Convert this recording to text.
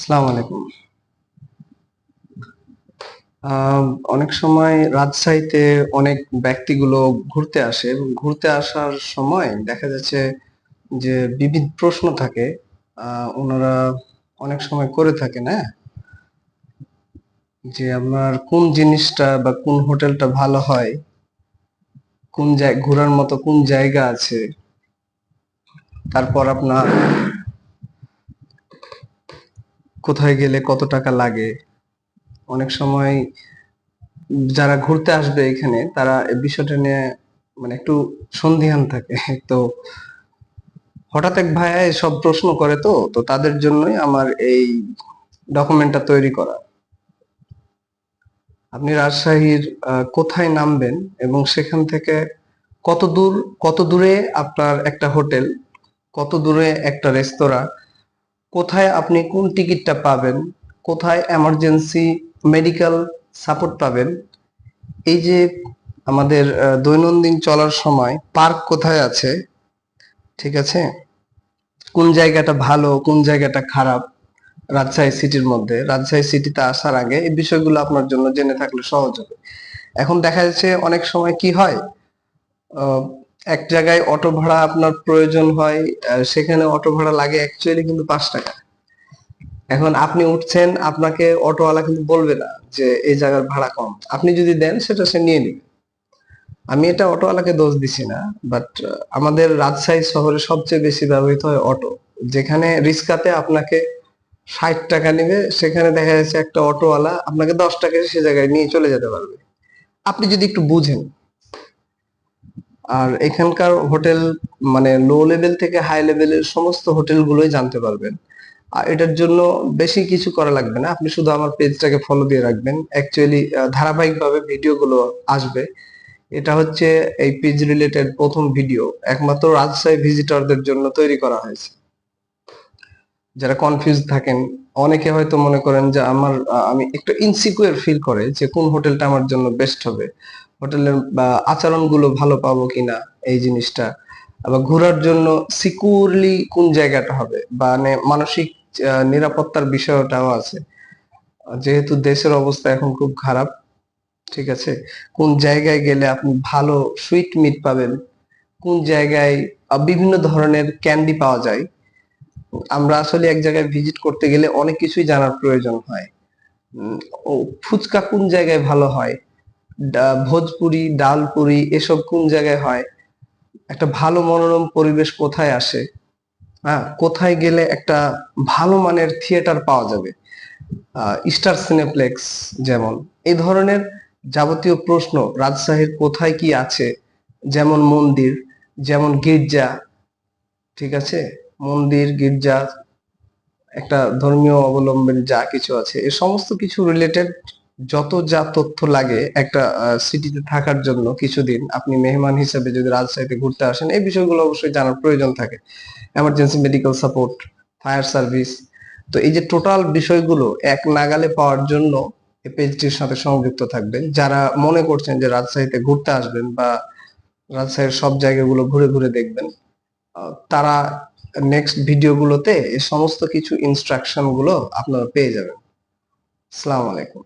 আসসালামু আলাইকুম। অনেক সময় রাজশাহীতে অনেক ব্যক্তিগুলো ঘুরতে আসে এবং ঘুরতে আসার সময় দেখা যাচ্ছে যে বিবিধ প্রশ্ন থাকে। ওনারা অনেক সময় করে থাকেন, হ্যাঁ? যে আপনার কোন জিনিসটা বা কোন হোটেলটা ভালো হয়, কোন ঘোরার মতো কোন জায়গা আছে, তারপর আপনার কোথায় গেলে কত টাকা লাগে। অনেক সময় যারা ঘুরতে আসবে এখানে তারা এই বিষয়টা নিয়ে মানে একটু সন্দিহান থাকে। তো হঠাৎ এক ভাইয়া এসব প্রশ্ন করে, তো তো তাদের জন্যই আমার এই ডকুমেন্টটা তৈরি করা। আপনি রাজশাহীর কোথায় নামবেন এবং সেখান থেকে কত দূর, কত দূরে আপনার একটা হোটেল, কত দূরে একটা রেস্তোরাঁ, কোথায় আপনি কোন টিকিটটা পাবেন, কোথায় এমার্জেন্সি মেডিকেল সাপোর্ট পাবেন, এই যে আমাদের দৈনন্দিন চলার সময় পার্ক কোথায় আছে, ঠিক আছে, কোন জায়গাটা ভালো কোন জায়গাটা খারাপ রাজশাহী সিটির মধ্যে, রাজশাহী সিটিতে আসার আগে এই বিষয়গুলো আপনার জন্য জেনে থাকলে সহজ হবে। এখন দেখা যাচ্ছে অনেক সময় কি হয়, আহ, এক জায়গায় অটো ভাড়া আপনার প্রয়োজন হয়, সেখানে অটো ভাড়া লাগে অ্যাকচুয়ালি কিন্তু 5 টাকা। এখন আপনি উঠছেন, আপনাকে অটোওয়ালা কিন্তু বলবে না যে এই জায়গার ভাড়া কম, আপনি যদি দেন সেটা সে নিয়ে নিবে। আমি এটা অটোওয়ালাকে দোষ দিছি না, বাট আমাদের রাজশাহী শহরে সবচেয়ে বেশি ব্যবহৃত হয় অটো। যেখানে রিক্সাতে আপনাকে 60 টাকা নিবে, সেখানে দেখা যাচ্ছে একটা অটোওয়ালা আপনাকে 10 টাকায় সে জায়গায় নিয়ে চলে যেতে পারবে, আপনি যদি একটু বুঝেন। আর এখানকার হোটেল মানে লো লেভেল থেকে হাই লেভেলের সমস্ত হোটেলগুলোই জানতে পারবেন। আর এটার জন্য বেশি কিছু করা লাগবে না, আপনি শুধু আমার পেজটাকে ফলো দিয়ে রাখবেন। অ্যাকচুয়ালি ধারাবাহিকভাবে ভিডিওগুলো আসবে। এটা হচ্ছে এই পেজ রিলেটেড প্রথম ভিডিও, একমাত্র রাজশাহী ভিজিটরদের জন্য তৈরি করা হয়েছে। যারা কনফিউজ থাকেন, অনেকে হয়তো মনে করেন যে আমি একটু ইনসিকিউর ফিল করে যে কোন হোটেলটা আমার জন্য বেস্ট হবে, হোটেলের আচরণগুলো ভালো পাবো কিনা, এই জিনিসটা। আবার ঘোরার জন্য সিকিউরলি কোন জায়গাটা হবে, বা মানে মানসিক নিরাপত্তার বিষয়টাও আছে। যেহেতু দেশের অবস্থা এখন খুব খারাপ, ঠিক আছে, কোন জায়গায় গেলে আপনি ভালো সুইট মিট পাবেন, কোন জায়গায় বিভিন্ন ধরনের ক্যান্ডি পাওয়া যায়। আমরা আসলে এক জায়গায় ভিজিট করতে গেলে অনেক কিছুই জানার প্রয়োজন হয়। উম, ও ফুচকা কোন জায়গায় ভালো হয়, ভোজপুরি ডালপুরি এসব কোন জায়গায় হয়, একটা ভালো মনোরম পরিবেশ কোথায় আসে, হ্যাঁ, কোথায় গেলে একটা ভালো মানের থিয়েটার পাওয়া যাবে, স্টার সিনেপ্লেক্স যেমন, এই ধরনের যাবতীয় প্রশ্ন। রাজশাহীর কোথায় কি আছে, যেমন মন্দির, যেমন গির্জা, ঠিক আছে, মন্দির গির্জা, একটা ধর্মীয় অবলম্বন যা কিছু আছে, এই সমস্ত কিছু রিলেটেড যত যা তথ্য লাগে একটা সিটিতে থাকার জন্য কিছুদিন আপনি মেহমান হিসেবে যদি রাজশাহীতে ঘুরতে আসেন, এই বিষয়গুলো অবশ্যই জানার প্রয়োজন থাকে। Emergency medical support, fire service. তো এই যে টোটাল বিষয়গুলো এক নাগালে পাওয়ার জন্য এই পেজটির সাথে সংযুক্ত থাকবেন। যারা মনে করছেন যে রাজশাহীতে ঘুরতে আসবেন বা রাজশাহীর সব জায়গাগুলো ঘুরে ঘুরে দেখবেন, তারা নেক্সট ভিডিওগুলোতে এই সমস্ত কিছু ইনস্ট্রাকশন গুলো আপনারা পেয়ে যাবেন। আসসালামু আলাইকুম।